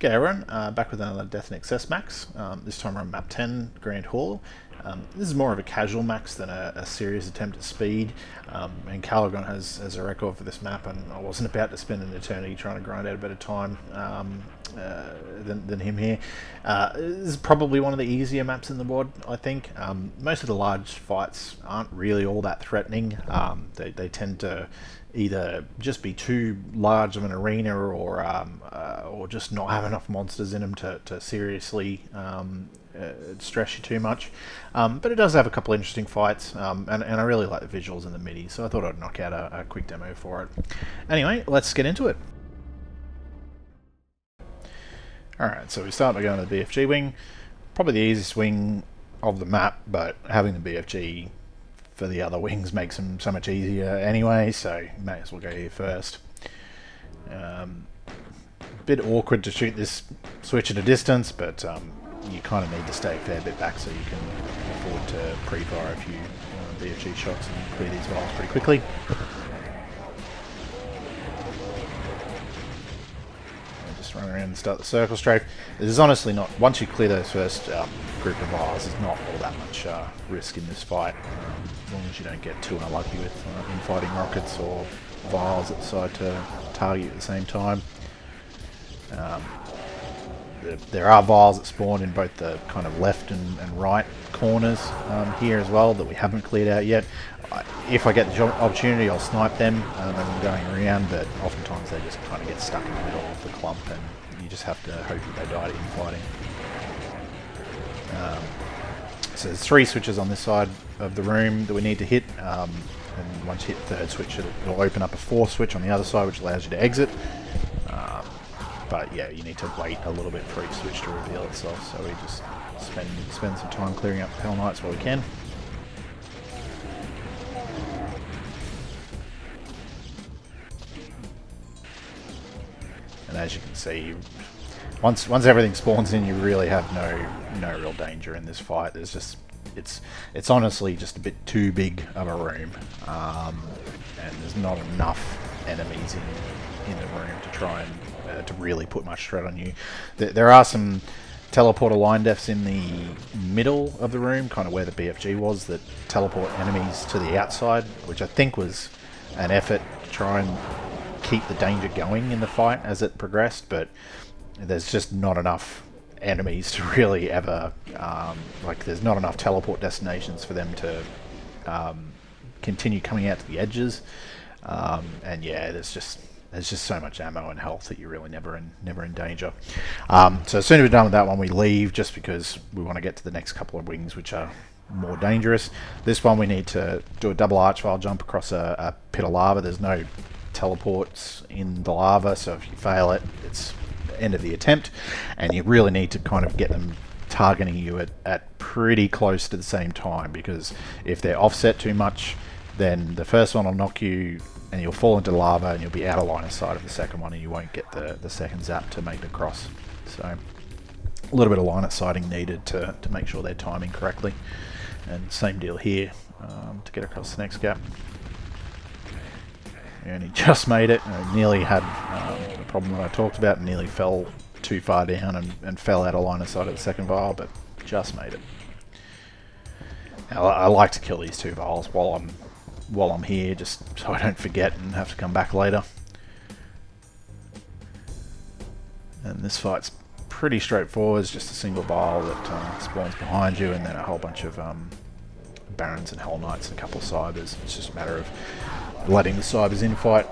G'day everyone, back with another Death in Excess max. This time we're on map 10, Grand Hall. This is more of a casual max than a serious attempt at speed. And Caligon has a record for this map, and I wasn't about to spend an eternity trying to grind out a better time than him here. This is probably one of the easier maps in the WAD, I think. Most of the large fights aren't really all that threatening. They tend to either just be too large of an arena or just not have enough monsters in them to seriously stress you too much. But it does have a couple of interesting fights, and I really like the visuals and the MIDI, so I thought I'd knock out a quick demo for it. Anyway, let's get into it. Alright, so we start by going to the BFG wing. Probably the easiest wing of the map, but having the BFG for the other wings makes them so much easier anyway, so may as well go here first. Bit awkward to shoot this switch at a distance, but you kind of need to stay a fair bit back so you can afford to pre-fire a few BFG shots and clear these vials pretty quickly. Just run around and start the circle strafe. There's honestly not, once you clear those first group of vials, there's not all that much risk in this fight, as long as you don't get too unlucky with infighting rockets or vials that decide to target you at the same time. There are vials that spawn in both the kind of left and right corners here as well that we haven't cleared out yet. If I get the opportunity, I'll snipe them as I'm going around, but oftentimes they just kind of get stuck in the middle of the clump and you just have to hope that they die to infighting. So there's 3 switches on this side of the room that we need to hit, and once you hit the 3rd switch it'll open up a 4th switch on the other side which allows you to exit. But yeah, you need to wait a little bit for each switch to reveal itself, so we just spend some time clearing up Hell Knights while we can. And as you can see, once everything spawns in, you really have no real danger in this fight. There's just it's honestly just a bit too big of a room, and there's not enough enemies in the room to try and to really put much threat on you. There are some teleporter line defs in the middle of the room, kind of where the BFG was, that teleport enemies to the outside, which I think was an effort to try and keep the danger going in the fight as it progressed, but there's just not enough enemies to really ever like there's not enough teleport destinations for them to continue coming out to the edges, and yeah, there's just so much ammo and health that you're really never in danger. So as soon as we're done with that one, we leave, just because we want to get to the next couple of wings which are more dangerous. This one we need to do a double arch file jump across a pit of lava. There's no teleports in the lava, so if you fail it, it's the end of the attempt, and you really need to kind of get them targeting you at pretty close to the same time, because if they're offset too much, then the first one will knock you and you'll fall into lava and you'll be out of line of sight of the second one, and you won't get the second zap to make the cross. So a little bit of line of sighting needed to make sure they're timing correctly, and same deal here to get across the next gap. And he just made it. Nearly had the problem that I talked about, and nearly fell too far down and fell out of line of sight of the second vial, but just made it. Now, I like to kill these 2 vials while I'm here, just so I don't forget and have to come back later. And this fight's pretty straightforward. It's just a single vial that spawns behind you, and then a whole bunch of Barons and Hell Knights and a couple of Cybers. It's just a matter of letting the Cybers infight.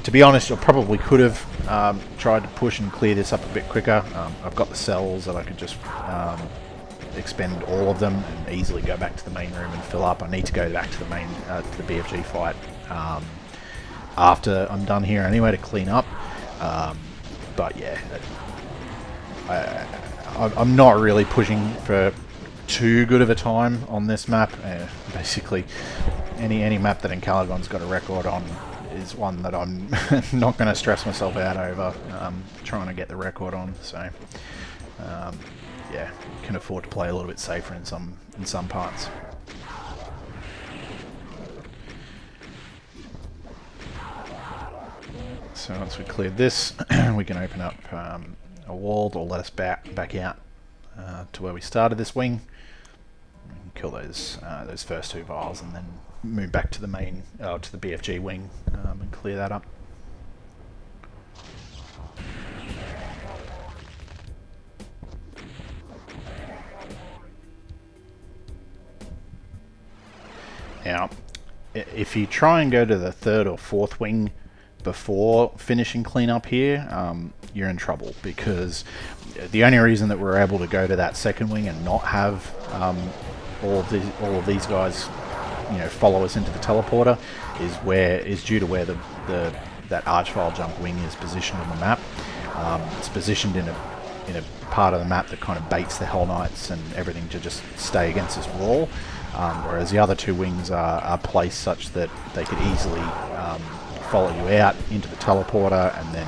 To be honest, I probably could have tried to push and clear this up a bit quicker. I've got the cells that I could just expend all of them and easily go back to the main room and fill up. I need to go back to the main to the BFG fight after I'm done here anyway, to clean up. But yeah, I'm not really pushing for too good of a time on this map. Basically, any map that Caligon's got a record on is one that I'm not going to stress myself out over trying to get the record on. So yeah, you can afford to play a little bit safer in some parts. So once we cleared this, we can open up a wall that will let us back out to where we started this wing. We can kill those first 2 vials and then move back to the main, to the BFG wing and clear that up. Now, if you try and go to the 3rd or 4th wing before finishing cleanup here, you're in trouble, because the only reason that we're able to go to that 2nd wing and not have all of these guys, follow us into the teleporter is due to where that archvile jump wing is positioned on the map. It's positioned in a part of the map that kind of baits the Hell Knights and everything to just stay against this wall, whereas the other 2 wings are placed such that they could easily follow you out into the teleporter and then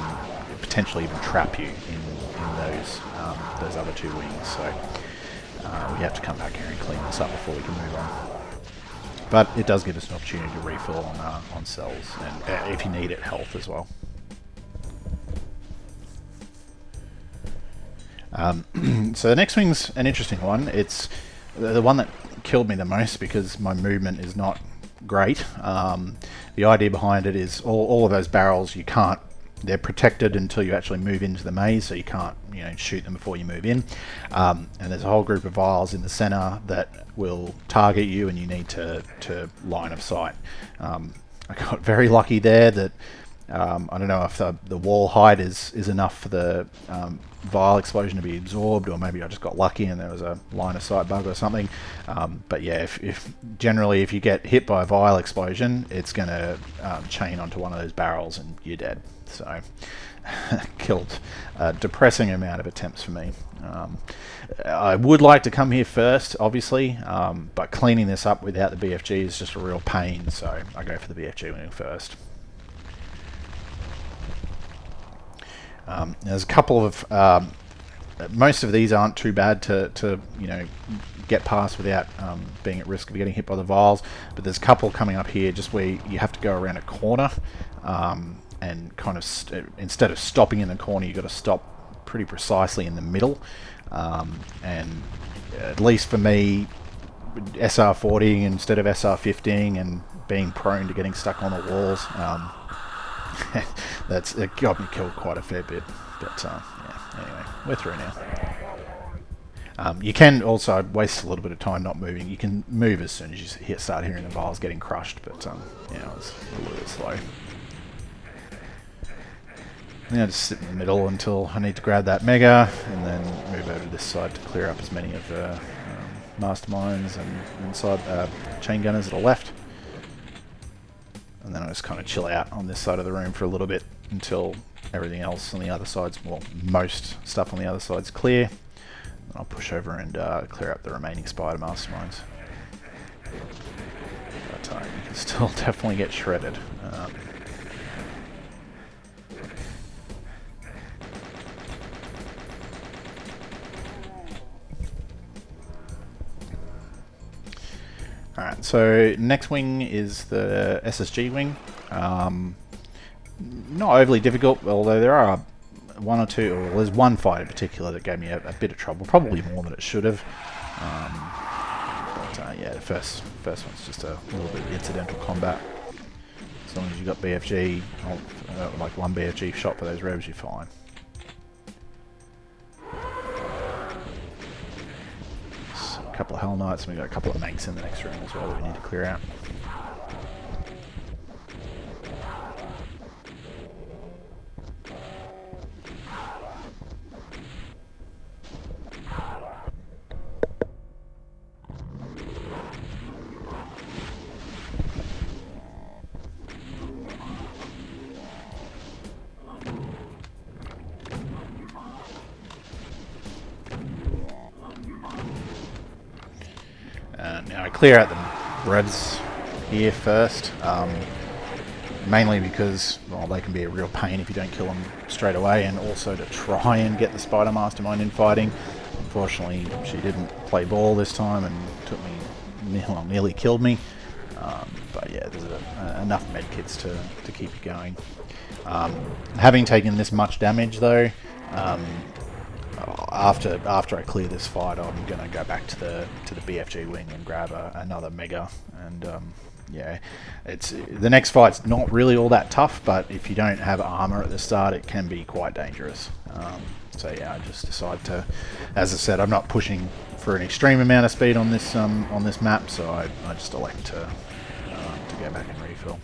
potentially even trap you in those other 2 wings. So we have to come back here and clean this up before we can move on. But it does give us an opportunity to refill on cells, and if you need it, health as well. So the next wing's an interesting one. It's the one that killed me the most because my movement is not great. The idea behind it is all of those barrels, they're protected until you actually move into the maze, so you can't shoot them before you move in. And there's a whole group of vials in the center that will target you, and you need to line of sight. I got very lucky there that I don't know if the wall height is enough for the vial explosion to be absorbed, or maybe I just got lucky and there was a line of sight bug or something. But yeah, if generally if you get hit by a vial explosion, it's going to chain onto one of those barrels and you're dead. So killed a depressing amount of attempts for me. I would like to come here first, obviously, but cleaning this up without the BFG is just a real pain, so I go for the BFG wing first. There's a couple of most of these aren't too bad to get past without being at risk of getting hit by the vials, but there's a couple coming up here just where you have to go around a corner, and kind of instead of stopping in the corner, you've got to stop pretty precisely in the middle. And at least for me, SR40 instead of SR15 and being prone to getting stuck on the walls, it got me killed quite a fair bit. But yeah, anyway, we're through now. You can also waste a little bit of time not moving. You can move as soon as you start hearing the vials getting crushed, but yeah, it was a little bit slow. Now just sit in the middle until I need to grab that mega, and then move over to this side to clear up as many of the masterminds and inside chain gunners that are left. And then I just kind of chill out on this side of the room for a little bit until everything else on the other side's, well, most stuff on the other side's clear. And I'll push over and clear up the remaining spider masterminds. But you can still definitely get shredded. Alright, so next wing is the SSG wing. Not overly difficult, although there are one or two, or there's one fight in particular that gave me a bit of trouble, probably more than it should have. But yeah, the first one's just a little bit of incidental combat. As long as you got BFG, like one BFG shot for those revs, you're fine. A couple of Hell Knights, and we've got a couple of Manx in the next room as well that we need to clear out. Now I clear out the revs here first, mainly because, well, they can be a real pain if you don't kill them straight away, and also to try and get the Spider Mastermind in fighting. Unfortunately, she didn't play ball this time and took me, well, nearly killed me. But yeah, there's enough medkits to keep you going. Having taken this much damage though, after I clear this fight, I'm gonna go back to the BFG wing and grab another mega. And yeah, it's the next fight's not really all that tough, but if you don't have armor at the start, it can be quite dangerous. So yeah, I just decide to, as I said, I'm not pushing for an extreme amount of speed on this map, so I just elect to go back and refill.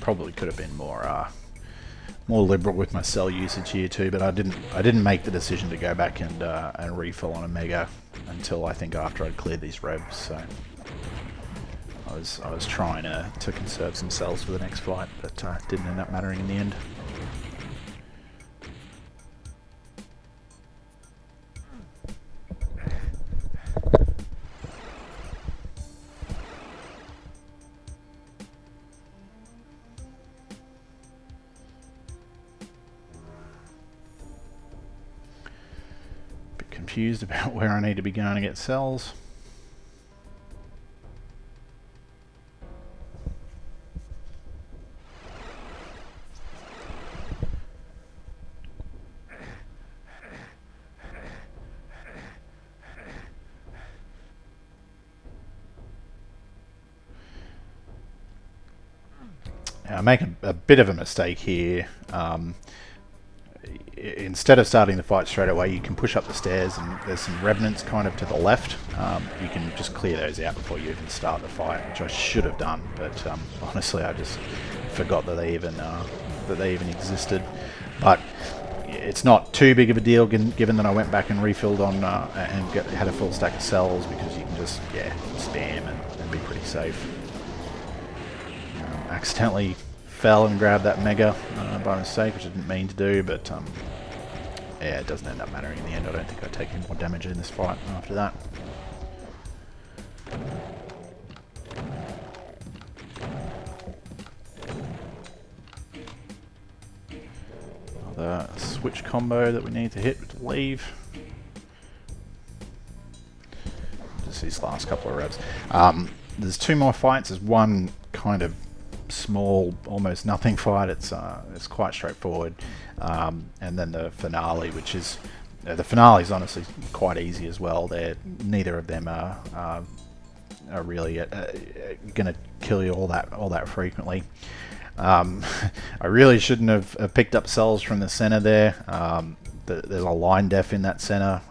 Probably could have been more liberal with my cell usage here too, but I didn't make the decision to go back and refill on a mega until I think after I'd cleared these revs. So I was trying to conserve some cells for the next fight, but didn't end up mattering in the end. Bit confused about where I need to be going to get cells. I make a bit of a mistake here. Instead of starting the fight straight away, you can push up the stairs, and there's some revenants kind of to the left. You can just clear those out before you even start the fight, which I should have done, but honestly I just forgot that they even existed. But it's not too big of a deal given that I went back and refilled on and had a full stack of cells, because you can just spam and be pretty safe. Accidentally fell and grabbed that mega by mistake, which I didn't mean to do, but yeah, it doesn't end up mattering in the end. I don't think I take any more damage in this fight after that. Another switch combo that we need to hit with leave. Just these last couple of revs. There's two more fights. There's one kind of small, almost nothing fight. It's quite straightforward, and then the finale, which is the finale is honestly quite easy as well. Neither of them are really going to kill you all that frequently. I really shouldn't have picked up cells from the center there. There's a line def in that center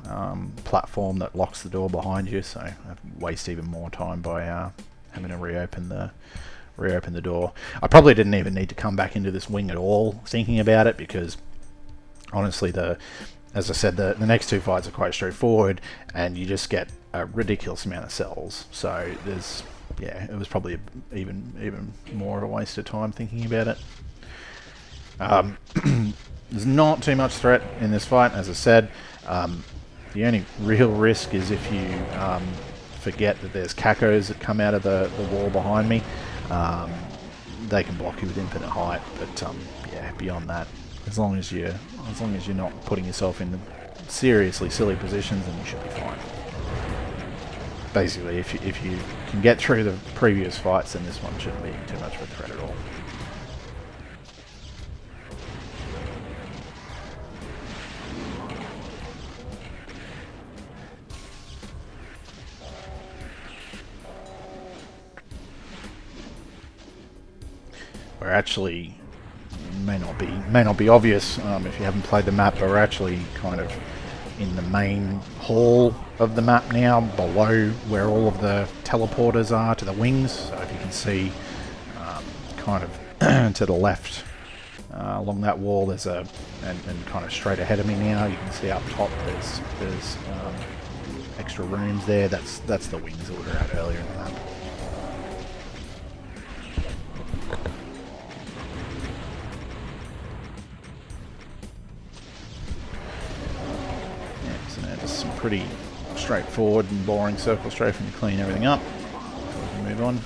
platform that locks the door behind you, so I waste even more time by having to reopen the door. I probably didn't even need to come back into this wing at all thinking about it, because honestly, as I said, the next two fights are quite straightforward, and you just get a ridiculous amount of cells. So it was probably even more of a waste of time thinking about it. There's not too much threat in this fight, as I said. The only real risk is if you forget that there's cacos that come out of the wall behind me. They can block you with infinite height, but yeah, beyond that, as long as you're not putting yourself in seriously silly positions, then you should be fine. Basically, if you can get through the previous fights, then this one shouldn't be too much of a threat at all. We're actually, may not be obvious if you haven't played the map, but we're actually kind of in the main hall of the map now, below where all of the teleporters are to the wings. So if you can see, kind of to the left along that wall, there's and kind of straight ahead of me now, you can see up top there's extra rooms there. That's the wings that we were at earlier in the map. Some pretty straightforward and boring circle strafing to clean everything up before we can move on.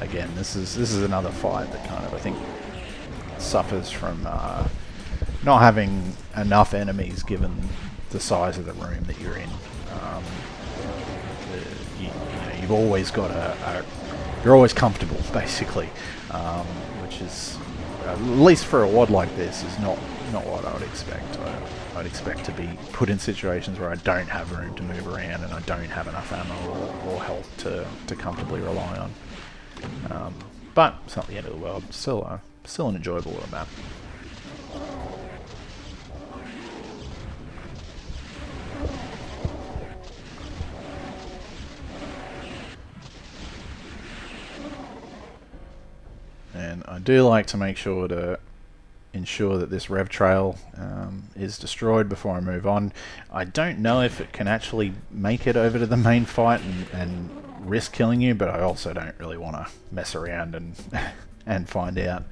Again, this is another fight that kind of, I think, suffers from not having enough enemies given the size of the room that you're in. You've always got you're always comfortable, basically, which is, at least for a WAD like this, is not what I would expect. I'd expect to be put in situations where I don't have room to move around and I don't have enough ammo or health to comfortably rely on. But it's not the end of the world. Still an enjoyable little map. And I do like to make sure to ensure that this rev trail is destroyed before I move on. I don't know if it can actually make it over to the main fight and risk killing you, but I also don't really want to mess around and and find out.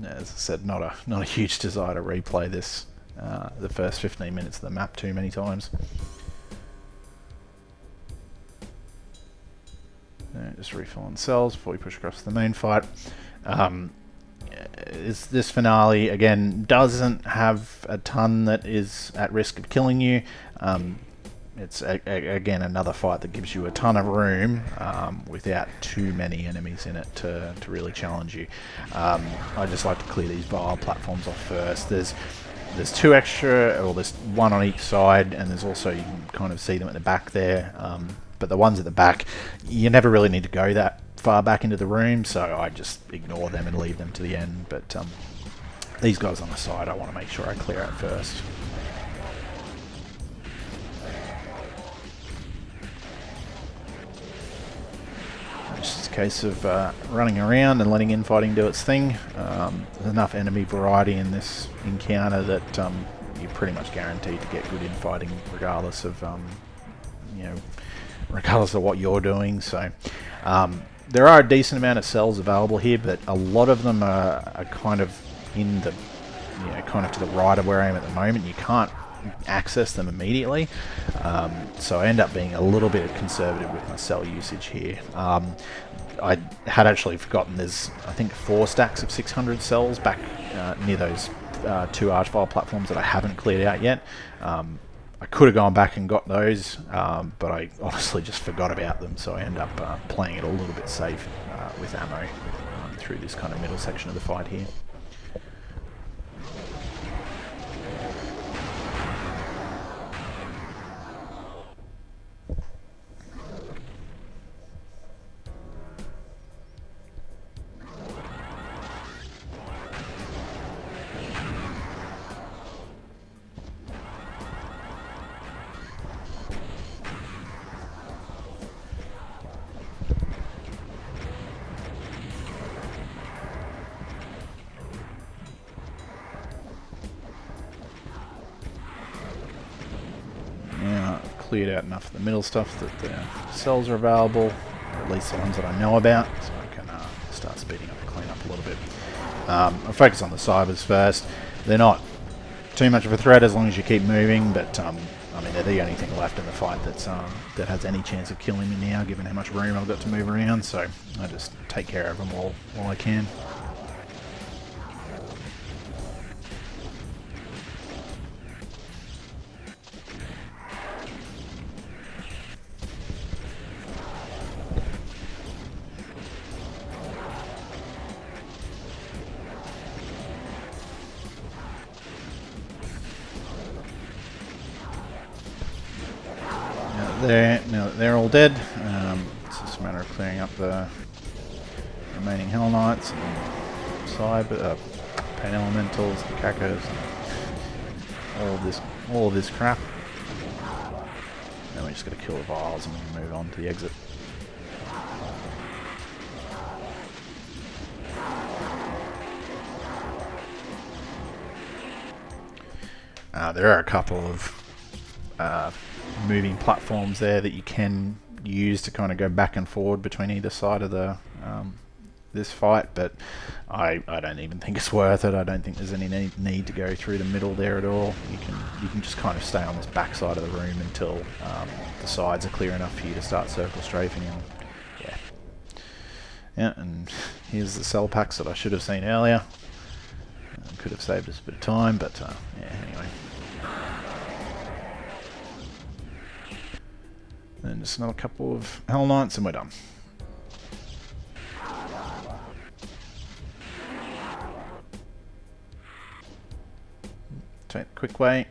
As I said, not a huge desire to replay this the first 15 minutes of the map too many times. Just refilling cells before we push across the main fight. This finale, again, doesn't have a ton that is at risk of killing you. It's, again, another fight that gives you a ton of room without too many enemies in it to really challenge you. I just like to clear these vile platforms off first. There's two extra, or there's one on each side, and there's also, you can kind of see them at the back there. But the ones at the back, you never really need to go that far back into the room, so I just ignore them and leave them to the end. But these guys on the side, I want to make sure I clear out first. It's just a case of running around and letting infighting do its thing. There's enough enemy variety in this encounter that you're pretty much guaranteed to get good infighting regardless of regardless of what you're doing. So there are a decent amount of cells available here, but a lot of them are kind of in the kind of to the right of where I am at the moment. You can't access them immediately, so I end up being a little bit conservative with my cell usage here. I had actually forgotten there's, I think, 4 stacks of 600 cells back near those 2 archvile platforms that I haven't cleared out yet. I could have gone back and got those, but I honestly just forgot about them, so I end up playing it a little bit safe with ammo through this kind of middle section of the fight here. Cleared out enough of the middle stuff that the cells are available, or at least the ones that I know about, so I can start speeding up the cleanup a little bit. I'll focus on the cybers first. They're not too much of a threat as long as you keep moving, but I mean, they're the only thing left in the fight that's that has any chance of killing me now, given how much room I've got to move around, so I just take care of them while I can. Now that they're all dead, it's just a matter of clearing up the remaining Hell Knights and Cyber, Pain Elementals, and Kakos, and all of this crap. Then we just got to kill the vials and we can move on to the exit. There are a couple of moving platforms there that you can use to kind of go back and forward between either side of the this fight, but I don't even think it's worth it. I don't think there's any need to go through the middle there at all. You can just kind of stay on this back side of the room until the sides are clear enough for you to start circle strafing. And yeah, and here's the cell packs that I should have seen earlier. Could have saved us a bit of time, but yeah, anyway. And just another couple of Hell Knights and we're done. Take the quick way.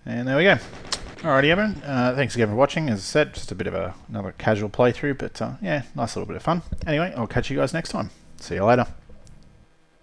And there we go. Alrighty everyone, thanks again for watching. As I said, just a bit of another casual playthrough, but yeah, nice little bit of fun. Anyway, I'll catch you guys next time. See you later.